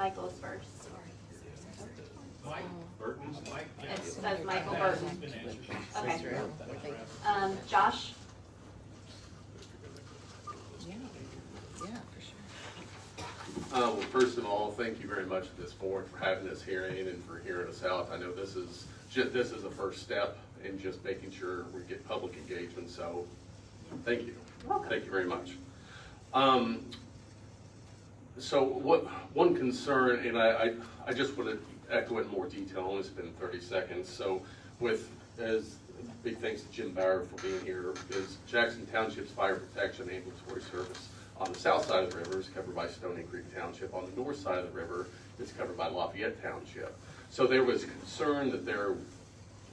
Michael's first. Mike Burton's Mike. It says Michael Burton. It's been answered. Okay. Josh? Yeah, for sure. Well, first of all, thank you very much to this board for having this hearing and for hearing us out. I know this is a first step in just making sure we get public engagement, so thank you. Welcome. Thank you very much. So one concern, and I just want to echo it in more detail, only spend 30 seconds. So as big thanks to Jim Bauer for being here, is Jackson Township's fire protection ambulatory service on the south side of the river is covered by Stony Creek Township. On the north side of the river, it's covered by Lafayette Township. So there was concern that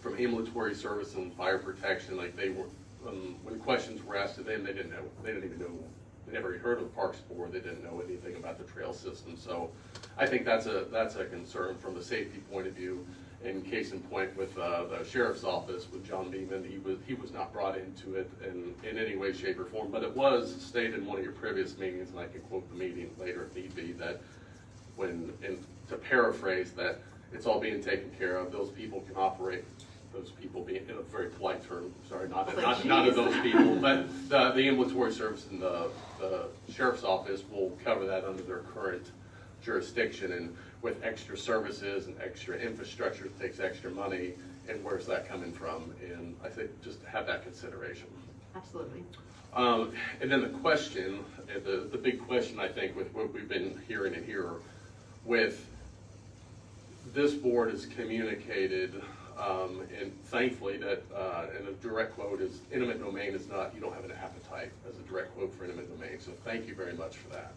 from ambulatory service and fire protection, like they were, when questions were asked to them, they didn't know, they didn't even know, they never heard of the Parks Board, they didn't know anything about the trail system. So I think that's a concern from the safety point of view. In case in point with the sheriff's office with John Beeman, he was not brought into it in any way, shape, or form, but it was stated in one of your previous meetings, and I can quote the meeting later if need be, that to paraphrase, that it's all being taken care of, those people can operate, those people being, in a very polite term, sorry, not of those people, but the ambulatory service and the sheriff's office will cover that under their current jurisdiction, and with extra services and extra infrastructure, it takes extra money, and where's that coming from? And I think just have that consideration. Absolutely. And then the question, the big question I think with what we've been hearing and here, with this board has communicated, and thankfully that, and a direct quote is, eminent domain is not, you don't have an appetite as a direct quote for eminent domain, so thank you very much for that.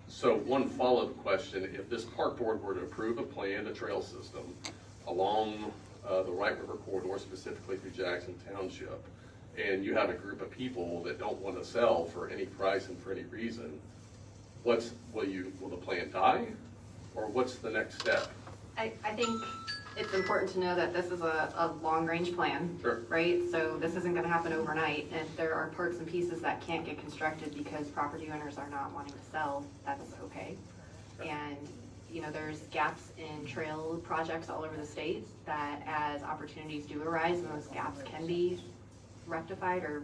So one follow-up question, if this park board were to approve a plan, a trail system along the Wright River corridor, specifically through Jackson Township, and you have a group of people that don't want to sell for any price and for any reason, will the plan die, or what's the next step? I think it's important to know that this is a long-range plan, Sure. right? So this isn't gonna happen overnight, and if there are parts and pieces that can't get constructed because property owners are not wanting to sell, that's okay. And, you know, there's gaps in trail projects all over the state that as opportunities do arise and those gaps can be rectified or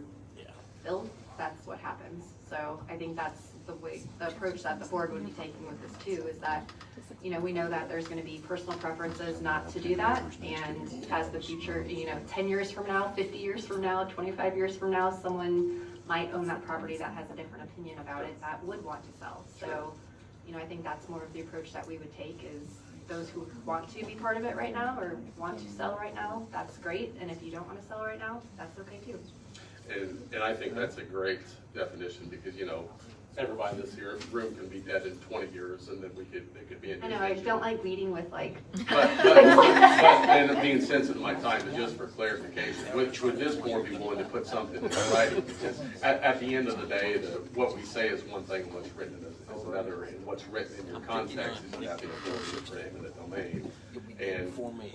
filled, that's what happens. So I think that's the approach that the board would be taking with this too, is that, you know, we know that there's gonna be personal preferences not to do that, and as the future, you know, 10 years from now, 50 years from now, 25 years from now, someone might own that property that has a different opinion about it that would want to sell. So, you know, I think that's more of the approach that we would take, is those who want to be part of it right now or want to sell right now, that's great, and if you don't want to sell right now, that's okay too. And I think that's a great definition, because, you know, everybody in this here room can be dead in 20 years, and then it could be a new I know, I issue. don't like leading with like. But and being sensitive to my time, but just for clarification, would this board be willing to put something in writing? Because at the end of the day, what we say is one thing, and what's written is another, and what's written in your context is you have the authority for eminent domain. And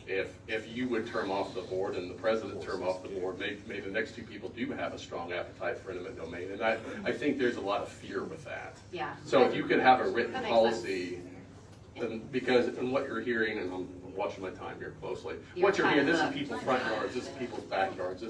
if you would term off the board and the president term off the board, maybe the next two people do have a strong appetite for eminent domain. And I think there's a lot of fear with that. Yeah. So if you could have a written That makes policy, then, because in what you're hearing, and I'm watching my time here closely, what you're Your hearing, this is time's up. people's front yards, this is people's backyards,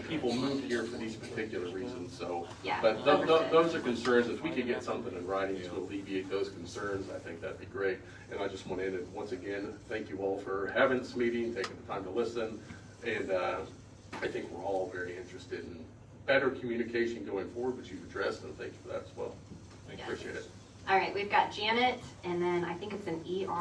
people move here for these particular reasons, so. Yeah, But understood. those are concerns, if we could get something in writing to alleviate those concerns, I think that'd be great. And I just want to end it, once again, thank you all for having this meeting, taking the time to listen, and I think we're all very interested in better communication going forward, which you've addressed, and thank you for that as well. Yes. Appreciate it. All right, we've got Janet, and then I think it's an ER.